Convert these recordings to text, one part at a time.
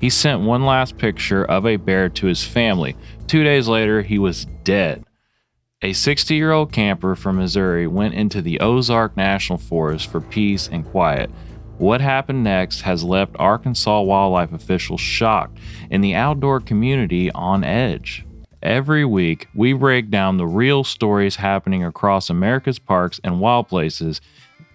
He sent one last picture of a bear to his family. 2 days later, he was dead. A 60-year-old camper from Missouri went into the Ozark National Forest for peace and quiet. What happened next has left Arkansas wildlife officials shocked and the outdoor community on edge. Every week, we break down the real stories happening across America's parks and wild places,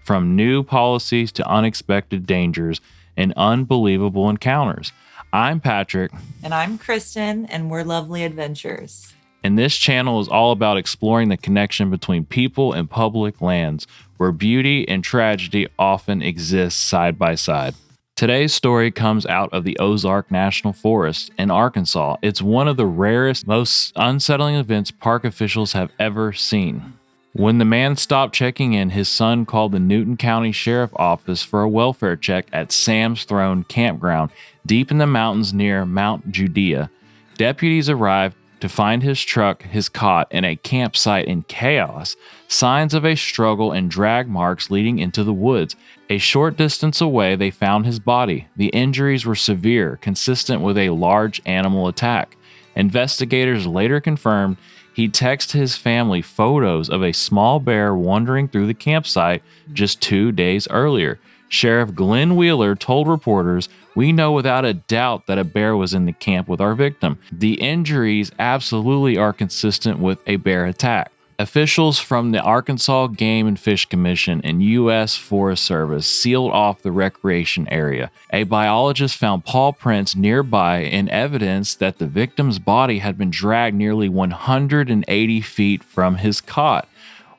from new policies to unexpected dangers and unbelievable encounters. I'm Patrick. And I'm Kristen, and we're Lovely Adventures. And this channel is all about exploring the connection between people and public lands, where beauty and tragedy often exist side by side. Today's story comes out of the Ozark National Forest in Arkansas. It's one of the rarest, most unsettling events park officials have ever seen. When the man stopped checking in, his son called the Newton County Sheriff Office for a welfare check at Sam's Throne Campground, deep in the mountains near Mount Judea. Deputies arrived to find his truck, his cot, and a campsite in chaos, signs of a struggle and drag marks leading into the woods. A short distance away, they found his body. The injuries were severe, consistent with a large animal attack. Investigators later confirmed he texted his family photos of a small bear wandering through the campsite just 2 days earlier. Sheriff Glenn Wheeler told reporters, "We know without a doubt that a bear was in the camp with our victim. The injuries absolutely are consistent with a bear attack." Officials from the Arkansas Game and Fish Commission and U.S. Forest Service sealed off the recreation area. A biologist found paw prints nearby and evidence that the victim's body had been dragged nearly 180 feet from his cot.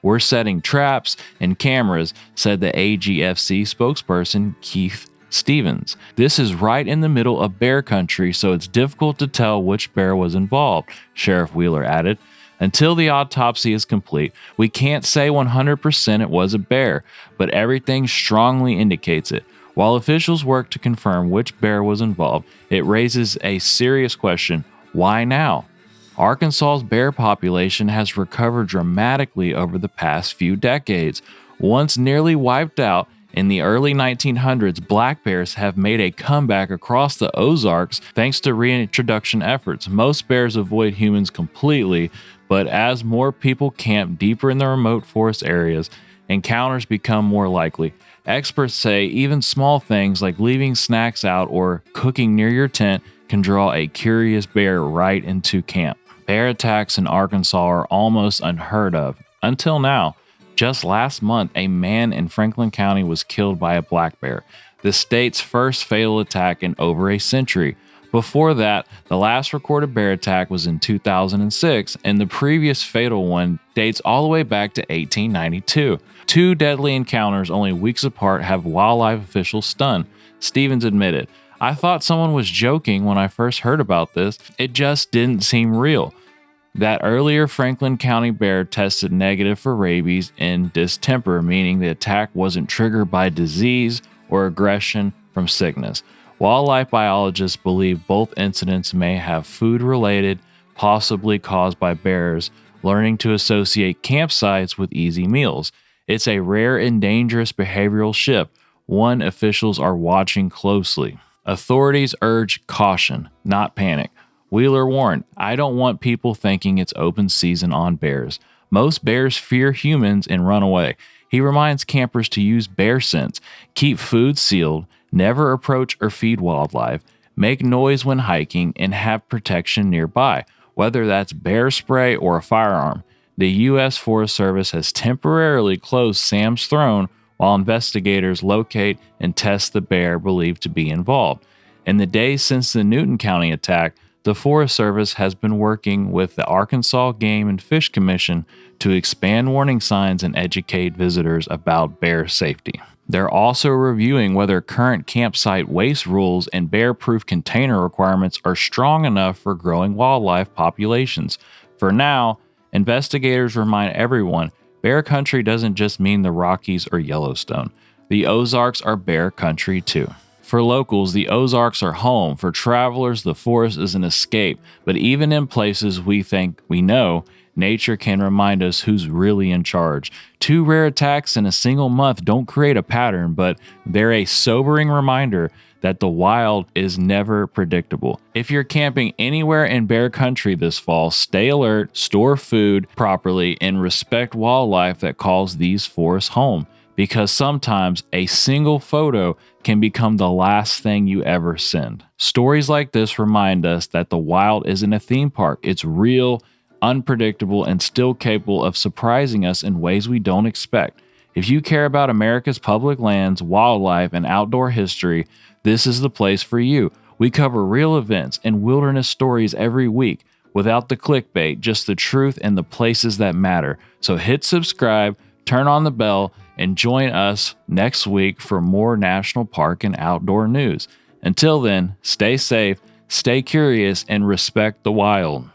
"We're setting traps and cameras," said the AGFC spokesperson Keith Stevens. "This is right in the middle of bear country, so it's difficult to tell which bear was involved," Sheriff Wheeler added. "Until the autopsy is complete, we can't say 100% it was a bear, but everything strongly indicates it." While officials work to confirm which bear was involved, it raises a serious question: why now? Arkansas's bear population has recovered dramatically over the past few decades. Once nearly wiped out in the early 1900s, black bears have made a comeback across the Ozarks thanks to reintroduction efforts. Most bears avoid humans completely, but as more people camp deeper in the remote forest areas, encounters become more likely. Experts say even small things like leaving snacks out or cooking near your tent can draw a curious bear right into camp. Bear attacks in Arkansas are almost unheard of. Until now, just last month, a man in Franklin County was killed by a black bear, the state's first fatal attack in over a century. Before that, the last recorded bear attack was in 2006, and the previous fatal one dates all the way back to 1892. Two deadly encounters only weeks apart have wildlife officials stunned, Stevens admitted. "I thought someone was joking when I first heard about this. It just didn't seem real." That earlier Franklin County bear tested negative for rabies and distemper, meaning the attack wasn't triggered by disease or aggression from sickness. Wildlife biologists believe both incidents may have food-related, possibly caused by bears learning to associate campsites with easy meals. It's a rare and dangerous behavioral shift, one officials are watching closely. Authorities urge caution, not panic. Wheeler warned, "I don't want people thinking it's open season on bears. Most bears fear humans and run away." He reminds campers to use bear scents, keep food sealed, never approach or feed wildlife, make noise when hiking, and have protection nearby, whether that's bear spray or a firearm. The U.S. Forest Service has temporarily closed Sam's Throne while investigators locate and test the bear believed to be involved. In the days since the Newton County attack, the Forest Service has been working with the Arkansas Game and Fish Commission to expand warning signs and educate visitors about bear safety. They're also reviewing whether current campsite waste rules and bear-proof container requirements are strong enough for growing wildlife populations. For now, investigators remind everyone bear country doesn't just mean the Rockies or Yellowstone. The Ozarks are bear country too. For locals, the Ozarks are home. For travelers, the forest is an escape. But even in places we think we know, nature can remind us who's really in charge. 2 rare attacks in a single month don't create a pattern, but they're a sobering reminder that the wild is never predictable. If you're camping anywhere in bear country this fall, stay alert, store food properly, and respect wildlife that calls these forests home. Because sometimes a single photo can become the last thing you ever send. Stories like this remind us that the wild isn't a theme park. It's real, unpredictable, and still capable of surprising us in ways we don't expect. If you care about America's public lands, wildlife, and outdoor history, this is the place for you. We cover real events and wilderness stories every week without the clickbait, just the truth and the places that matter. So hit subscribe, turn on the bell, and join us next week for more national park and outdoor news. Until then, stay safe, stay curious, and respect the wild.